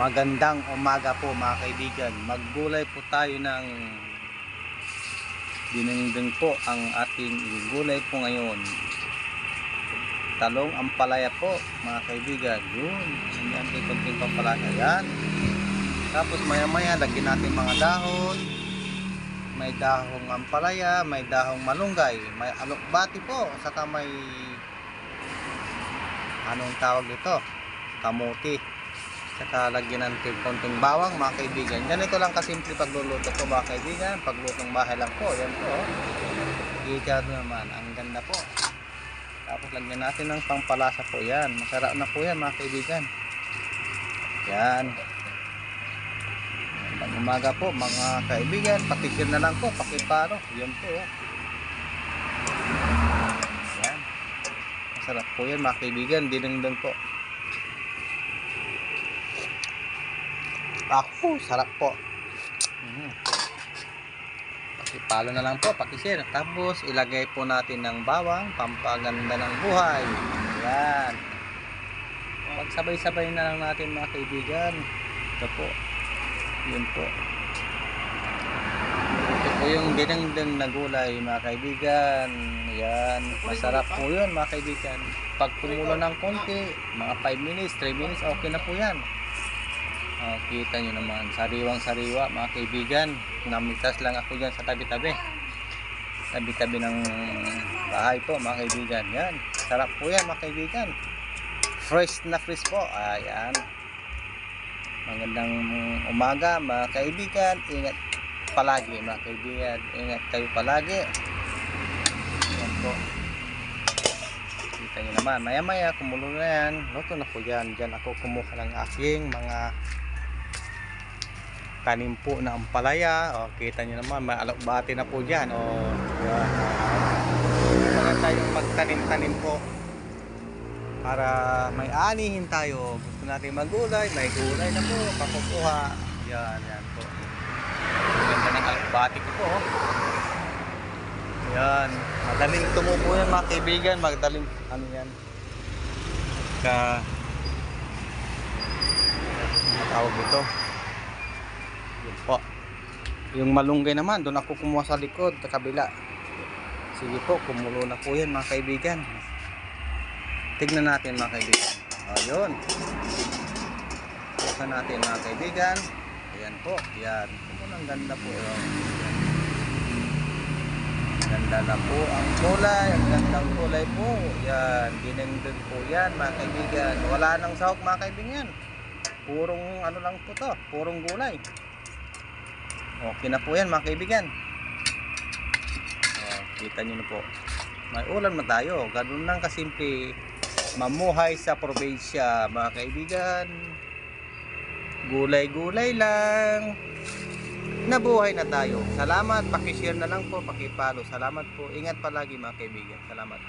Magandang umaga po mga kaibigan. Maggulay po tayo ng dinengdeng po ang ating gulay po ngayon. Talong ampalaya po mga kaibigan. Yun, yan may konting pampalaya yan. Tapos maya maya lagyan natin mga dahon. May dahong ampalaya, may dahong malunggay, may alokbati po, saka may anong tawag dito? Kamuti. Saka lagyan natin konting bawang mga kaibigan. Ganito lang kasimple pagluluto ko mga kaibigan. Paglutong bahay lang po. Yan po. Kita naman. Ang ganda po. Tapos lagyan natin ng pampalasa po yan. Masarap na po yan mga kaibigan. Yan. Magandang umaga po mga kaibigan. Pakishare na lang po. Pakiparo. Yan po. Yan. Masarap po yan mga kaibigan. Dinengdeng po. Ako, sarap po. Pakipalo na lang po, pakishare. Tapos ilagay po natin ng bawang, pampaganda ng buhay. Yan. Pagsabay-sabay na lang natin mga kaibigan. Ito po. Yun po. Ito po yung dinengdeng na gulay mga kaibigan. Yan. Masarap po yun mga kaibigan. Pag kumulo ng konti, mga 5 minutes, 3 minutes, okay na po yan. Kita nyo naman, sariwang sariwa mga kaibigan. Namitas lang ako dyan sa tabi-tabi ng bahay po mga kaibigan. Yan, sarap po yan mga kaibigan. Fresh na fresh po. Ayan. Magandang umaga mga kaibigan. Ingat palagi mga kaibigan. Ingat kayo palagi. Yan po. Kita nyo naman, maya maya kumulo na yan. Luto na po yan. Dyan ako kumuha ng aking mga tanim po na ampalaya. Kita nyo naman, may alokbati na po dyan. Yan. Maganda tayong magtanim-tanim po para may anihin tayo. Gusto natin magulay, may gulay na po pakukuha. Yan, yan po. Maganda ng alokbati ko po. Yan, madaling tumubo yan mga kaibigan. Madaling ano yan, tawag ito. Yun po. Yung malunggay naman, doon ako kumuha sa likod, sa kabila. Sige po, kumulo na po yan mga kaibigan. Tignan natin mga kaibigan. Ayun. Tignan natin mga kaibigan. Ayan po, yan. Ang ganda po. Ganda na po ang kulay. Ang gandang kulay po. Yan, dinengdeng po yan mga kaibigan. Wala nang sahog mga kaibigan. Purong ano lang po to, purong gulay. Okay na po yan mga kaibigan. Kita nyo na po. May ulan man tayo. Ganun lang kasimple mamuhay sa probinsya mga kaibigan. Gulay-gulay lang. Nabuhay na tayo. Salamat. Pakishare na lang po. Pakipalo. Salamat po. Ingat palagi mga kaibigan. Salamat.